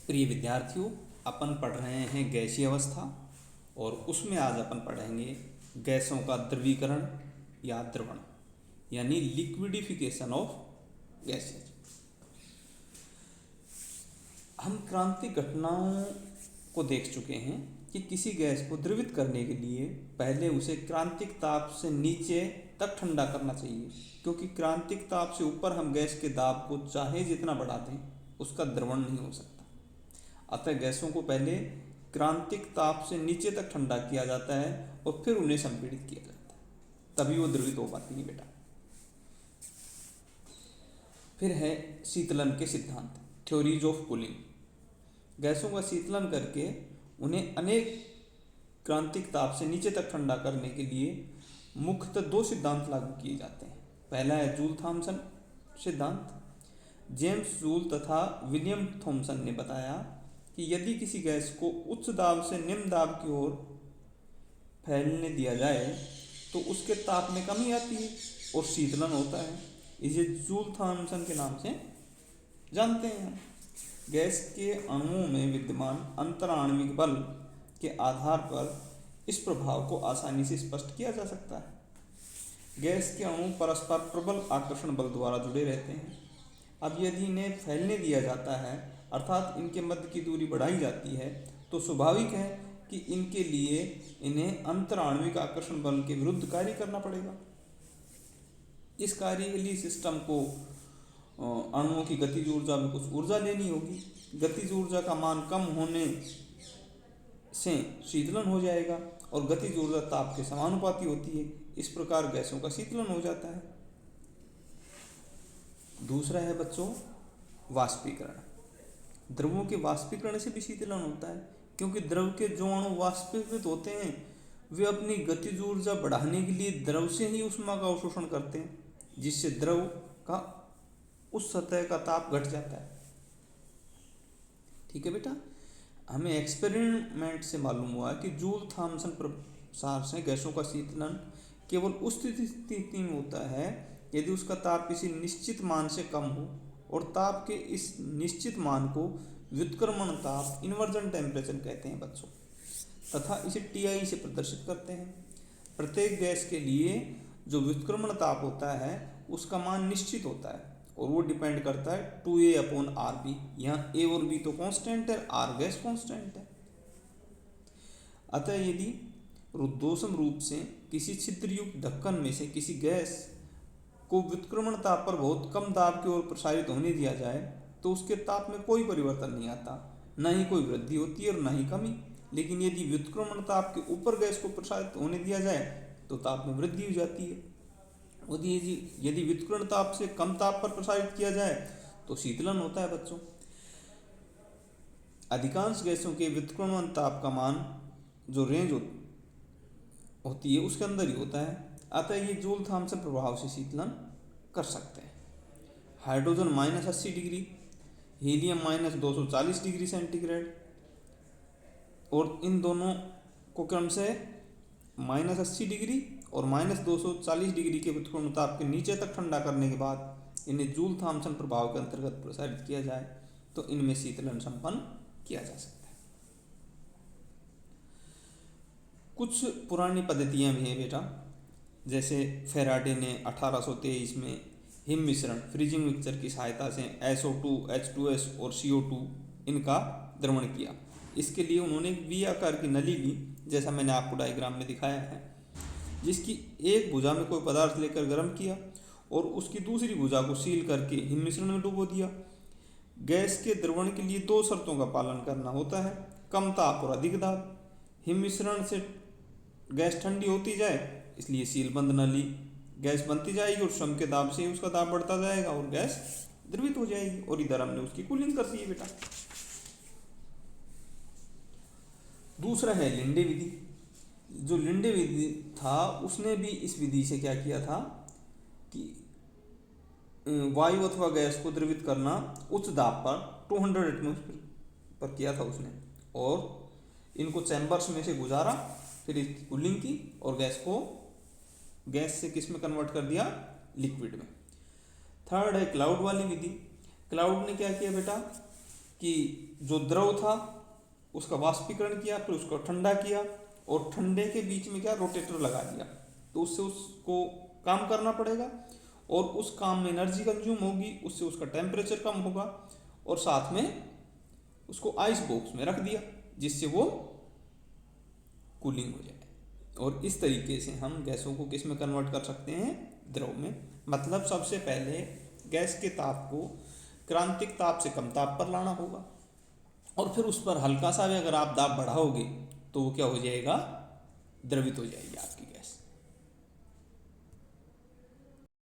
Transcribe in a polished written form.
प्रिय विद्यार्थियों, अपन पढ़ रहे हैं गैसीय अवस्था और उसमें आज अपन पढ़ेंगे गैसों का द्रवीकरण या द्रवण यानी लिक्विडिफिकेशन ऑफ गैसेज। हम क्रांतिक घटनाओं को देख चुके हैं कि किसी गैस को द्रवित करने के लिए पहले उसे क्रांतिक ताप से नीचे तक ठंडा करना चाहिए, क्योंकि क्रांतिक ताप से ऊपर हम गैस के दाब को चाहे जितना बढ़ा दें उसका द्रवण नहीं हो सकता। अतः गैसों को पहले क्रांतिक ताप से नीचे तक ठंडा किया जाता है और फिर उन्हें संपीड़ित किया जाता है, तभी वो द्रवित हो पाती है बेटा। फिर है शीतलन के सिद्धांत, थ्योरीज ऑफ कूलिंग। गैसों का शीतलन करके उन्हें अनेक क्रांतिक ताप से नीचे तक ठंडा करने के लिए मुख्यतः दो सिद्धांत लागू किए जाते हैं। पहला है जूल थॉमसन सिद्धांत। जेम्स जूल तथा विलियम थॉमसन ने बताया कि यदि किसी गैस को उच्च दाब से निम्न दाब की ओर फैलने दिया जाए तो उसके ताप में कमी आती है और शीतलन होता है। इसे जूल थॉमसन के नाम से जानते हैं। गैस के अणुओं में विद्यमान अंतराण्विक बल के आधार पर इस प्रभाव को आसानी से स्पष्ट किया जा सकता है। गैस के अणु परस्पर प्रबल आकर्षण बल द्वारा जुड़े रहते हैं। अब यदि इन्हें फैलने दिया जाता है, अर्थात इनके मध्य की दूरी बढ़ाई जाती है, तो स्वाभाविक है कि इनके लिए इन्हें अंतराण्विक आकर्षण बल के विरुद्ध कार्य करना पड़ेगा। इस कार्य के लिए सिस्टम को अणुओं की गतिज ऊर्जा में कुछ ऊर्जा लेनी होगी। गतिज ऊर्जा का मान कम होने से शीतलन हो जाएगा और गतिज ऊर्जा ताप के समानुपाती होती है। इस प्रकार गैसों का शीतलन हो जाता है। दूसरा है बच्चों वाष्पीकरण। द्रवों के वाष्पीकरण से भी शीतलन होता है, क्योंकि द्रव के जो अणु वाष्पीकृत होते हैं वे अपनी गतिज ऊर्जा बढ़ाने के लिए द्रव से ही ऊष्मा का अवशोषण करते हैं, जिससे द्रव का उस सतह का ताप घट जाता है। ठीक है बेटा। हमें एक्सपेरिमेंट से मालूम हुआ कि जूल थॉमसन प्रसार से गैसों का शीतलन केवल उस स्थिति में होता है यदि उसका ताप किसी निश्चित मान से कम हो, और ताप के इस निश्चित मान को व्युत्क्रमण ताप इन्वर्जन टेम्परेचर कहते हैं बच्चों, तथा इसे TI से प्रदर्शित करते हैं। प्रत्येक गैस के लिए जो व्युत्क्रमण ताप होता है उसका मान निश्चित होता है और वो डिपेंड करता है 2A/RB। यहाँ A और B तो कांस्टेंट है, R गैस कांस्टेंट है। अतः यदि रुद्धोष्म रूप से किसी छिद्रयुक्त ढक्कन में से किसी गैस को व्युत्क्रमण ताप पर बहुत कम दाब की ओर प्रसारित होने दिया जाए तो उसके ताप में कोई परिवर्तन नहीं आता, न ही कोई वृद्धि होती है और न ही कमी। लेकिन यदि व्युत्क्रमण ताप के ऊपर गैस को प्रसारित होने दिया जाए तो ताप में वृद्धि हो जाती है। यदि व्युत्क्रमण ताप से कम ताप पर प्रसारित किया जाए तो शीतलन होता है बच्चों। अधिकांश गैसों के व्युत्क्रमण ताप का मान जो रेंज होती है उसके अंदर ही होता है। अतः ये जूल थॉमसन प्रभाव से शीतलन कर सकते हैं। Hydrogen -80 degree, helium -240 degree centigrade, और इन दोनों को क्रम से -80 डिग्री और -240 डिग्री के व्युत्क्रमण ताप के नीचे तक ठंडा करने के बाद इन्हें जूल थॉमसन प्रभाव के अंतर्गत प्रसारित किया जाए तो इनमें शीतलन संपन्न किया जा सकता है। कुछ पुरानी पद्धतियाँ भी हैं बेटा, जैसे फेराडे ने 1823 में हिम मिश्रण फ्रीजिंग मिक्सचर की सहायता से SO2, H2S और CO2 इनका द्रवण किया। इसके लिए उन्होंने एक V आकार की नली ली, जैसा मैंने आपको डायग्राम में दिखाया है, जिसकी एक भुजा में कोई पदार्थ लेकर गर्म किया और उसकी दूसरी भुजा को सील करके हिम मिश्रण में डुबो दिया। गैस के द्रवण के लिए दो शर्तों का पालन करना होता है, कम ताप और अधिक दाब। हिम मिश्रण से गैस ठंडी होती जाए, इसलिए सीलबंद नली गैस बनती जाएगी और स्वयं के दाब से उसका दाब बढ़ता जाएगा और गैस द्रवित हो जाएगी, और इधर हमने उसकी कूलिंग कर दी है बेटा। दूसरा है लिंडे विधि। जो लिंडे विधि था उसने भी इस विधि से क्या किया था कि वायु अथवा गैस को द्रवित करना उच्च दाब पर 200 एटमॉस्फेयर पर किया था उसने, और इनको चैम्बर्स में से गुजारा, फिर इसकी कूलिंग की और गैस से किस में कन्वर्ट कर दिया, लिक्विड में। थर्ड है क्लाउड वाली विधि। क्लाउड ने क्या किया बेटा कि जो द्रव था उसका वाष्पीकरण किया, फिर उसको ठंडा किया, और ठंडे के बीच में क्या रोटेटर लगा दिया, तो उससे उसको काम करना पड़ेगा, और उस काम में एनर्जी कंज्यूम होगी, उससे उसका टेम्परेचर कम होगा, और साथ में उसको आइस बॉक्स में रख दिया जिससे वो कूलिंग हो जाए। और इस तरीके से हम गैसों को किस में कन्वर्ट कर सकते हैं, द्रव में। मतलब सबसे पहले गैस के ताप को क्रांतिक ताप से कम ताप पर लाना होगा, और फिर उस पर हल्का सा भी अगर आप दाब बढ़ाओगे तो वो क्या हो जाएगा, द्रवित हो जाएगी आपकी